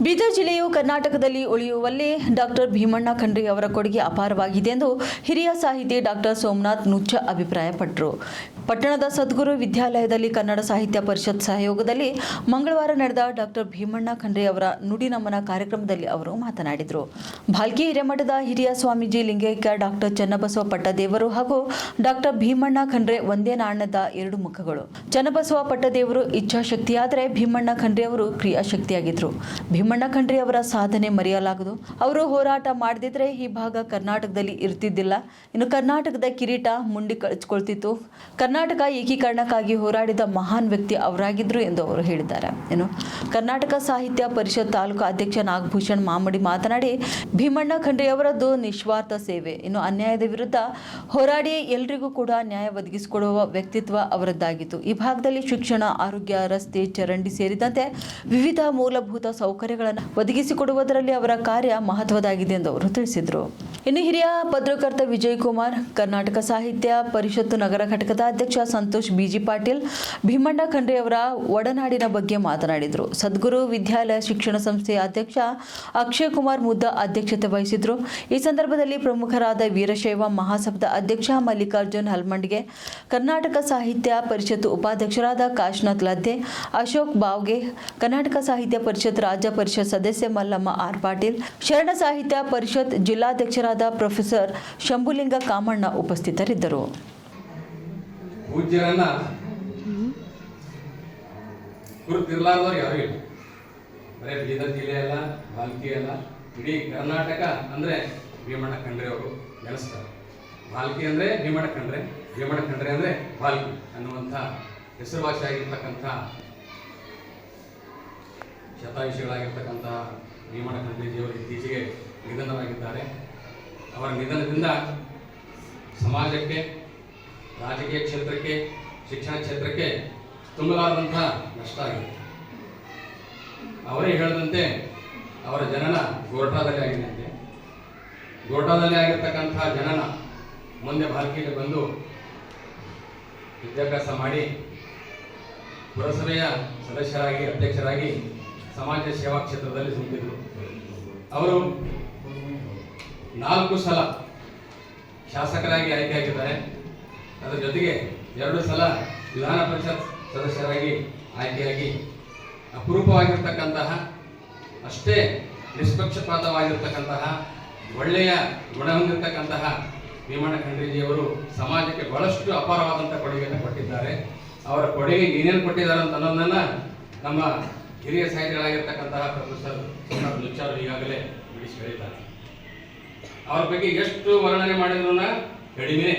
ಬೀದರ್ ಜಿಲ್ಲೆಯು ಕರ್ನಾಟಕದಲ್ಲಿ ಉಳಿಯುವಲ್ಲಿ ಡಾಕ್ಟರ್ ಭೀಮಣ್ಣ ಖಂಡ್ರೆ ಅವರ ಕೊಡುಗೆ ಅಪಾರವಾಗಿದೆ ಎಂದು ಹಿರಿಯ ಸಾಹಿತಿ ಡಾಕ್ಟರ್ ಸೋಮನಾಥ್ ನುಚ್ಚ ಅಭಿಪ್ರಾಯಪಟ್ಟರು. ಪಟ್ಟಣದ ಸದ್ಗುರು ವಿದ್ಯಾಲಯದಲ್ಲಿ ಕನ್ನಡ ಸಾಹಿತ್ಯ ಪರಿಷತ್ ಸಹಯೋಗದಲ್ಲಿ ಮಂಗಳವಾರ ನಡೆದ ಡಾಕ್ಟರ್ ಭೀಮಣ್ಣ ಖಂಡ್ರೆ ಅವರ ನುಡಿ ನಮನ ಕಾರ್ಯಕ್ರಮದಲ್ಲಿ ಅವರು ಮಾತನಾಡಿದರು. ಭಾಲ್ಕಿ ಹಿರೇಮಠದ ಹಿರಿಯ ಸ್ವಾಮೀಜಿ ಲಿಂಗೈಕ್ಯ ಡಾಕ್ಟರ್ ಚನ್ನಬಸವ ಪಟ್ಟದೇವರು ಹಾಗೂ ಡಾಕ್ಟರ್ ಭೀಮಣ್ಣ ಖಂಡ್ರೆ ಒಂದೇ ನಾಣ್ಯದ ಎರಡು ಮುಖಗಳು. ಚನ್ನಬಸವ ಪಟ್ಟದೇವರು ಇಚ್ಛಾಶಕ್ತಿಯಾದರೆ ಭೀಮಣ್ಣ ಖಂಡ್ರೆ ಅವರು ಕ್ರಿಯಾಶಕ್ತಿಯಾಗಿದ್ದರು. ಭೀಮಣ್ಣ ಖಂಡ್ರೆ ಅವರ ಸಾಧನೆ ಮರೆಯಲಾಗದು. ಅವರು ಹೋರಾಟ ಮಾಡದಿದ್ರೆ ಈ ಭಾಗ ಕರ್ನಾಟಕದಲ್ಲಿ ಇರ್ತಿದ್ದಿಲ್ಲ. ಇನ್ನು ಕರ್ನಾಟಕದ ಕಿರೀಟ ಮುಂಡಿ ಕಳಿಸ್ಕೊಳ್ತಿತ್ತು. ಕರ್ನಾಟಕ ಏಕೀಕರಣಕ್ಕಾಗಿ ಹೋರಾಡಿದ ಮಹಾನ್ ವ್ಯಕ್ತಿ ಅವರಾಗಿದ್ರು ಎಂದು ಅವರು ಹೇಳಿದ್ದಾರೆ. ಇನ್ನು ಕರ್ನಾಟಕ ಸಾಹಿತ್ಯ ಪರಿಷತ್ ತಾಲೂಕು ಅಧ್ಯಕ್ಷ ನಾಗಭೂಷಣ್ ಮಾಮಡಿ ಮಾತನಾಡಿ, ಭೀಮಣ್ಣ ಖಂಡ್ರೆ ಅವರದ್ದು ನಿಸ್ವಾರ್ಥ ಸೇವೆ. ಇನ್ನು ಅನ್ಯಾಯದ ವಿರುದ್ಧ ಹೋರಾಡಿ ಎಲ್ರಿಗೂ ಕೂಡ ನ್ಯಾಯ ಒದಗಿಸಿಕೊಡುವ ವ್ಯಕ್ತಿತ್ವ ಅವರದ್ದಾಗಿತ್ತು. ಈ ಭಾಗದಲ್ಲಿ ಶಿಕ್ಷಣ, ಆರೋಗ್ಯ, ರಸ್ತೆ, ಚರಂಡಿ ಸೇರಿದಂತೆ ವಿವಿಧ ಮೂಲಭೂತ ಸೌಕರ್ಯಗಳನ್ನು ಒದಗಿಸಿಕೊಡುವುದರಲ್ಲಿ ಅವರ ಕಾರ್ಯ ಮಹತ್ವದಾಗಿದೆ ಎಂದು ಅವರು ತಿಳಿಸಿದರು. ಇನ್ನು ಹಿರಿಯ ಪತ್ರಕರ್ತ ವಿಜಯ್ ಕುಮಾರ್, ಕರ್ನಾಟಕ ಸಾಹಿತ್ಯ ಪರಿಷತ್ತು ನಗರ ಘಟಕದ ಅಧ್ಯಕ್ಷ ಸಂತೋಷ್ ಬಿಜಿ ಪಾಟೀಲ್ ಭೀಮಣ್ಣ ಖಂಡ್ರೆ ಅವರ ಒಡನಾಡಿನ ಬಗ್ಗೆ ಮಾತನಾಡಿದರು. ಸದ್ಗುರು ವಿದ್ಯಾಲಯ ಶಿಕ್ಷಣ ಸಂಸ್ಥೆಯ ಅಧ್ಯಕ್ಷ ಅಕ್ಷಯ್ ಕುಮಾರ್ ಮುದ್ದ ಅಧ್ಯಕ್ಷತೆ ವಹಿಸಿದರು. ಈ ಸಂದರ್ಭದಲ್ಲಿ ಪ್ರಮುಖರಾದ ವೀರಶೈವ ಮಹಾಸಭಾದ ಅಧ್ಯಕ್ಷ ಮಲ್ಲಿಕಾರ್ಜುನ್ ಹಲ್ಮಂಡ್ಗೆ, ಕರ್ನಾಟಕ ಸಾಹಿತ್ಯ ಪರಿಷತ್ತು ಉಪಾಧ್ಯಕ್ಷರಾದ ಕಾಶನಾಥ್ ಲದ್ದೆ, ಅಶೋಕ್ ಬಾವ್ಗೆ, ಕರ್ನಾಟಕ ಸಾಹಿತ್ಯ ಪರಿಷತ್ ರಾಜ್ಯ ಪರಿಷತ್ ಸದಸ್ಯ ಮಲ್ಲಮ್ಮ ಆರ್ ಪಾಟೀಲ್, ಶರಣ ಸಾಹಿತ್ಯ ಪರಿಷತ್ ಜಿಲ್ಲಾಧ್ಯಕ್ಷರಾದ ಪ್ರೊಫೆಸರ್ ಶಂಭುಲಿಂಗ ಕಾಮಣ್ಣ ಉಪಸ್ಥಿತರಿದ್ದರು. ಪೂಜ್ಯರನ್ನ ಗುರುತಿರ್ಲಾರ್ದವ್ರು ಯಾರು ಇಲ್ಲ. ಬರೀ ಬೀದರ್ ಜಿಲ್ಲೆ ಅಲ್ಲ, ಭಾಲ್ಕಿ ಅಲ್ಲ, ಇಡೀ ಕರ್ನಾಟಕ ಅಂದ್ರೆ ಭೀಮಣ್ಣ ಖಂಡ್ರೆ ಅವರು ನೆನೆಸ್ತಾರೆ. ಭಾಲ್ಕಿ ಅಂದ್ರೆ ಭೀಮಣ್ಣ ಖಂಡ್ರೆ, ಭೀಮಣ್ಣ ಖಂಡ್ರೆ ಅಂದ್ರೆ ಭಾಲ್ಕಿ ಅನ್ನುವಂಥ ಹೆಸರುವಾಸಿ ಆಗಿರ್ತಕ್ಕಂಥ ಶತಾಯುಷಿಗಳಾಗಿರ್ತಕ್ಕಂತಹ ಭೀಮಣ್ಣ ಖಂಡ್ರೆಜಿಯವರು ಇತ್ತೀಚೆಗೆ ನಿಧನರಾಗಿದ್ದಾರೆ. ಅವರ ನಿಧನದಿಂದ ಸಮಾಜಕ್ಕೆ, ರಾಜಕೀಯ ಕ್ಷೇತ್ರಕ್ಕೆ, ಶಿಕ್ಷಣ ಕ್ಷೇತ್ರಕ್ಕೆ ತುಂಬಲಾದಂಥ ನಷ್ಟ ಆಗಿದೆ. ಅವರೇ ಹೇಳಿದಂತೆ ಅವರ ಜನನ ಗೋರ್ಟಾದಲ್ಲಿ ಆಗಿದಂತೆ, ಗೋರ್ಟಾದಲ್ಲಿ ಆಗಿರ್ತಕ್ಕಂಥ ಜನನ ಮುಂದೆ ಭಾಲ್ಕಿಗೆ ಬಂದು ವಿದ್ಯಾಭ್ಯಾಸ ಮಾಡಿ ಪುರಸಭೆಯ ಸದಸ್ಯರಾಗಿ, ಅಧ್ಯಕ್ಷರಾಗಿ ಸಮಾಜ ಸೇವಾ ಕ್ಷೇತ್ರದಲ್ಲಿ ದುಡಿದಿದ್ರು. ಅವರು 4 ಸಲ ಶಾಸಕರಾಗಿ ಆಯ್ಕೆಯಾಗಿದ್ದಾರೆ. ಅದರ ಜೊತೆಗೆ 2 ಸಲ ವಿಧಾನ ಪರಿಷತ್ ಸದಸ್ಯರಾಗಿ ಆಯ್ಕೆಯಾಗಿ ಅಪರೂಪವಾಗಿರ್ತಕ್ಕಂತಹ, ಅಷ್ಟೇ ನಿಷ್ಪಕ್ಷಪಾತವಾಗಿರ್ತಕ್ಕಂತಹ, ಒಳ್ಳೆಯ ಗುಣ ಹೊಂದಿರತಕ್ಕಂತಹ ಭೀಮಣ್ಣ ಖಂಡ್ರೆಜಿಯವರು ಸಮಾಜಕ್ಕೆ ಬಹಳಷ್ಟು ಅಪಾರವಾದಂಥ ಕೊಡುಗೆಯನ್ನು ಕೊಟ್ಟಿದ್ದಾರೆ. ಅವರ ಕೊಡುಗೆ ಏನೇನು ಕೊಟ್ಟಿದ್ದಾರೆ ಅಂತ ಅನ್ನೋದನ್ನ ನಮ್ಮ ಹಿರಿಯ ಸಾಹಿತಿಗಳಾಗಿರ್ತಕ್ಕಂತಹ ಪ್ರೊಫೆಸರ್ ಸೋಮನಾಥ್ ನುಚ್ಚ ಅವರು ಈಗಾಗಲೇ ಬಿಡಿಸಿ ಹೇಳಿದ್ದಾರೆ. ಅವರ ಬಗ್ಗೆ ಎಷ್ಟು ವರ್ಣನೆ ಮಾಡಿದ್ರು ಕಡಿಮೆ.